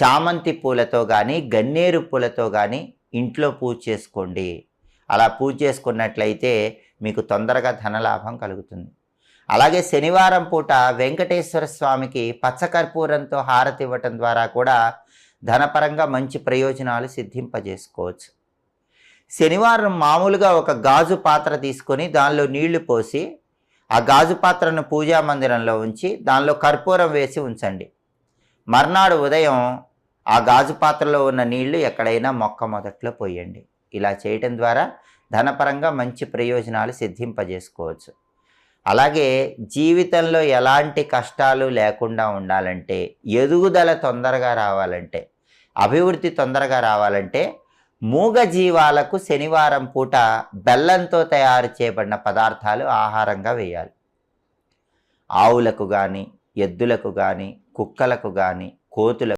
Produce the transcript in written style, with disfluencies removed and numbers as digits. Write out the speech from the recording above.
చామంతి పూలతో కానీ గన్నేరు పూలతో కానీ ఇంట్లో పూజ చేసుకోండి. అలా పూజ చేసుకున్నట్లయితే మీకు తొందరగా ధనలాభం కలుగుతుంది. అలాగే శనివారం పూట వెంకటేశ్వర స్వామికి పచ్చకర్పూరంతో హారతి ఇవ్వటం ద్వారా కూడా ధనపరంగా మంచి ప్రయోజనాలు సిద్ధింపజేసుకోవచ్చు. శనివారం మామూలుగా ఒక గాజు పాత్ర తీసుకొని దానిలో నీళ్లు పోసి ఆ గాజు పాత్రను పూజా మందిరంలో ఉంచి దానిలో కర్పూరం వేసి ఉంచండి. మర్నాడు ఉదయం ఆ గాజు పాత్రలో ఉన్న నీళ్లు ఎక్కడైనా మొక్క మొదట్లో పోయండి. ఇలా చేయటం ద్వారా ధనపరంగా మంచి ప్రయోజనాలు సిద్ధింపజేసుకోవచ్చు. అలాగే జీవితంలో ఎలాంటి కష్టాలు లేకుండా ఉండాలంటే, ఎదుగుదల తొందరగా రావాలంటే, అభివృద్ధి తొందరగా రావాలంటే మూగజీవాలకు శనివారం పూట బెల్లంతో తయారు చేయబడిన పదార్థాలు ఆహారంగా వేయాలి. ఆవులకు కానీ, ఎద్దులకు కానీ, కుక్కలకు కానీ, కోతులకు